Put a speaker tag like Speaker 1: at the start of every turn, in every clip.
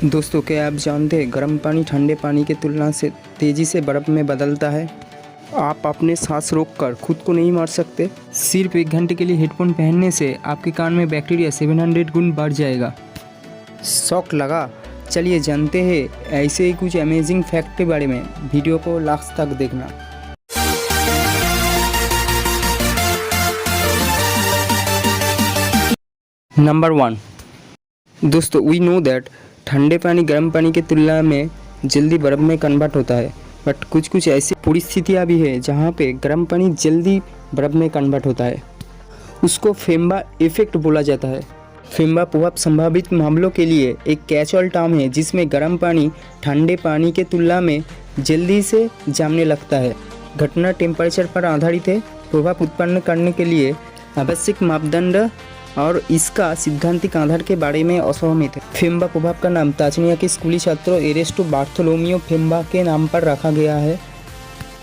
Speaker 1: दोस्तों, क्या आप जानते हैं गर्म पानी ठंडे पानी की तुलना से तेज़ी से बर्फ़ में बदलता है। आप अपने सांस रोककर खुद को नहीं मार सकते। सिर्फ 1 घंटे के लिए हेडफोन पहनने से आपके कान में बैक्टीरिया 700 गुण बढ़ जाएगा। शौक लगा? चलिए जानते हैं ऐसे ही कुछ अमेजिंग फैक्ट के बारे में। वीडियो को लास्ट तक देखना। नंबर 1। दोस्तों, वी नो दैट ठंडे पानी गर्म पानी की तुलना में जल्दी बर्फ़ में कन्वर्ट होता है, बट कुछ ऐसी परिस्थितियाँ भी है जहाँ पे गर्म पानी जल्दी बर्फ़ में कन्वर्ट होता है। उसको फेम्बा इफ़ेक्ट बोला जाता है। फेम्बा प्रभाव संभावित मामलों के लिए एक कैच-ऑल टर्म है जिसमें गर्म पानी ठंडे पानी के तुलना में जल्दी से जमने लगता है। घटना टेम्परेचर पर आधारित है। प्रभाव उत्पन्न करने के लिए आवश्यक मापदंड और इसका सिद्धांतिक आधार के बारे में असहमत है। फेम्बा प्रभाव का नाम तांजानिया के स्कूली छात्र एरेस्टो बार्थोलोमियो फेम्बा के नाम पर रखा गया है,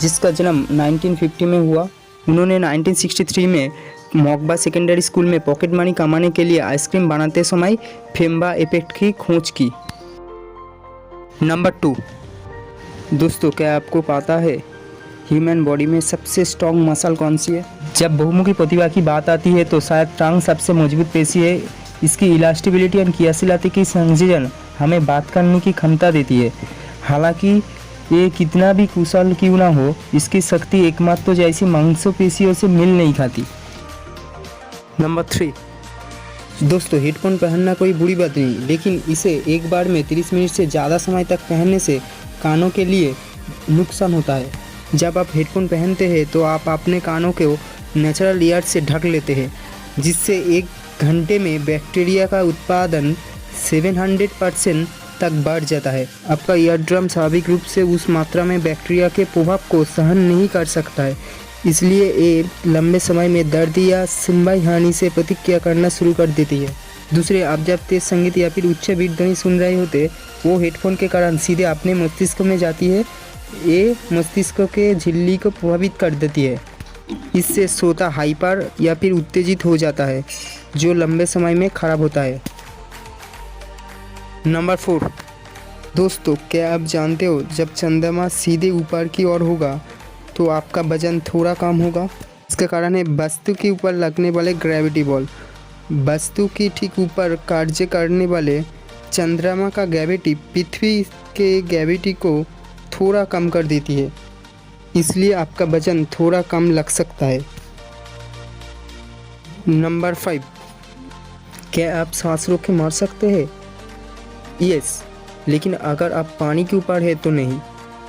Speaker 1: जिसका जन्म 1950 में हुआ। उन्होंने 1963 में मोकबा सेकेंडरी स्कूल में पॉकेट मनी कमाने के लिए आइसक्रीम बनाते समय फेम्बा इफेक्ट की खोज की। नंबर 2। दोस्तों, क्या आपको पता है ह्यूमन बॉडी में सबसे स्ट्रॉन्ग मसल कौन सी है? जब बहुमुखी प्रतिभा की बात आती है तो शायद टांग सबसे मजबूत पेशी है। इसकी इलास्टिबिलिटी और क्रियाशीलता की संयोजन हमें बात करने की क्षमता देती है। हालांकि ये कितना भी कुशल क्यों ना हो, इसकी शक्ति एकमात्र जैसी मांसपेशियों से मिल नहीं खाती। नंबर 3। दोस्तों, हेडफोन पहनना कोई बुरी बात नहीं, लेकिन इसे एक बार में 30 मिनट से ज़्यादा समय तक पहनने से कानों के लिए नुकसान होता है। जब आप हेडफोन पहनते हैं तो आप अपने कानों को नेचुरल एयर से ढक लेते हैं, जिससे 1 घंटे में बैक्टीरिया का उत्पादन 700% तक बढ़ जाता है। आपका ईयर ड्रम स्वाभाविक रूप से उस मात्रा में बैक्टीरिया के प्रभाव को सहन नहीं कर सकता है, इसलिए ये लंबे समय में दर्द या सुनवाई हानि से प्रतिक्रिया करना शुरू कर देती है। दूसरे, आप जब तेज संगीत या फिर उच्च बीट ध्वनि सुन रहे होते, वो हेडफोन के कारण सीधे अपने मस्तिष्क में जाती है। ये मस्तिष्क के झिल्ली को प्रभावित कर देती है। इससे श्रोता हाइपर या फिर उत्तेजित हो जाता है, जो लंबे समय में खराब होता है। नंबर 4। दोस्तों, क्या आप जानते हो जब चंद्रमा सीधे ऊपर की ओर होगा तो आपका वजन थोड़ा कम होगा? इसका कारण है वस्तु के ऊपर लगने वाले ग्रेविटी बल। वस्तु के ठीक ऊपर कार्य करने वाले चंद्रमा का ग्रेविटी पृथ्वी के ग्रेविटी को थोड़ा कम कर देती है, इसलिए आपका वजन थोड़ा कम लग सकता है। नंबर 5। क्या आप सांस रोक के मर सकते हैं? यस, लेकिन अगर आप पानी के ऊपर है तो नहीं।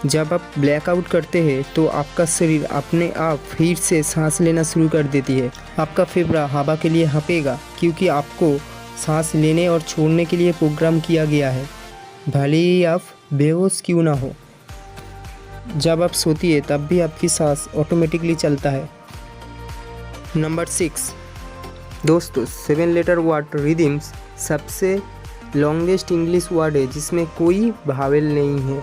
Speaker 1: जब आप ब्लैकआउट करते हैं तो आपका शरीर अपने आप फिर से सांस लेना शुरू कर देती है। आपका फेफड़ा हवा के लिए हाँफेगा, क्योंकि आपको सांस लेने और छोड़ने के लिए प्रोग्राम किया गया है, भले ही आप बेहोश क्यों ना हो। जब आप सोती है तब भी आपकी सांस ऑटोमेटिकली चलता है। नंबर 6। दोस्तों, 7 लेटर वर्ड रिदम्स सबसे लॉन्गेस्ट इंग्लिश वर्ड है जिसमें कोई वावेल नहीं है।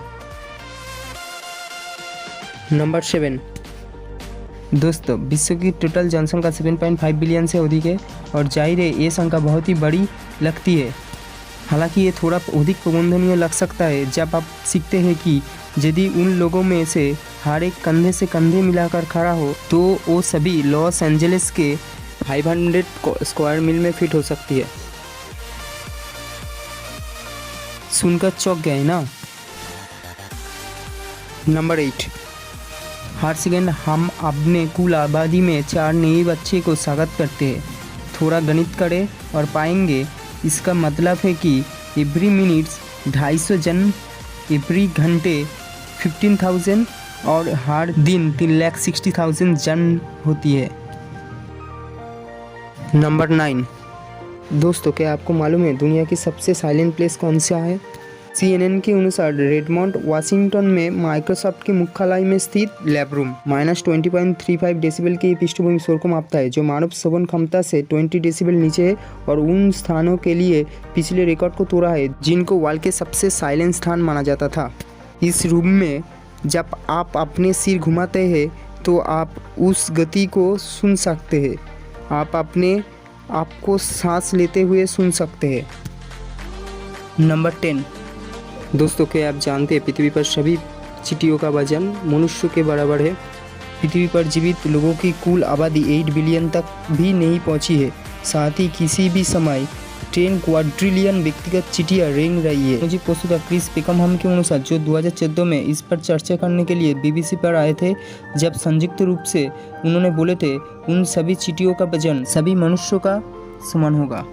Speaker 1: नंबर 7। दोस्तों, विश्व की टोटल जनसंख्या 7.5 बिलियन से अधिक है और जाहिर है ये संख्या बहुत ही बड़ी लगती है। हालांकि ये थोड़ा अधिक प्रबंधनीय लग सकता है जब आप सीखते हैं कि यदि उन लोगों में से हर एक कंधे से कंधे मिलाकर खड़ा हो तो वो सभी लॉस एंजलिस के 500 स्क्वायर मील में फिट हो सकती है। सुनकर चौंक गए ना? नंबर 8। हर सेकेंड हम अपने कुल आबादी में 4 नए बच्चे को स्वागत करते हैं। थोड़ा गणित करें और पाएंगे इसका मतलब है कि एवरी मिनट्स 250 जन्म, एवरी घंटे 15,000 और हर दिन 3,60,000 जन्म होती है। नंबर 9। दोस्तों, क्या आपको मालूम है दुनिया की सबसे साइलेंट प्लेस कौन सा है? CNN के अनुसार रेडमोंड वाशिंगटन में माइक्रोसॉफ्ट के मुख्यालय में स्थित लैब रूम -20.35 डेसिबल के पृष्ठभूमि शोर को मापता है, जो मानव श्रवण क्षमता से 20 डेसिबल नीचे है और उन स्थानों के लिए पिछले रिकॉर्ड को तोड़ा है जिनको वर्ल्ड के सबसे साइलेंट स्थान माना जाता था। इस रूम में जब आप अपने सिर घुमाते हैं तो आप उस गति को सुन सकते हैं। आप अपने आप को सांस लेते हुए सुन सकते हैं। नंबर 10। दोस्तों, क्या आप जानते हैं पृथ्वी पर सभी चींटियों का वजन मनुष्य के बराबर है। पृथ्वी पर जीवित लोगों की कुल आबादी 8 बिलियन तक भी नहीं पहुंची है। साथ ही किसी भी समय 10 क्वाड्रिलियन व्यक्तिगत चींटियां रेंग रही है। मुझे प्रस्तुता क्रिस पेकमहम के अनुसार, जो 2014 में इस पर चर्चा करने के लिए BBC पर आए थे, जब संयुक्त रूप से उन्होंने बोले थे उन सभी चींटियों का वजन सभी मनुष्यों का समान होगा।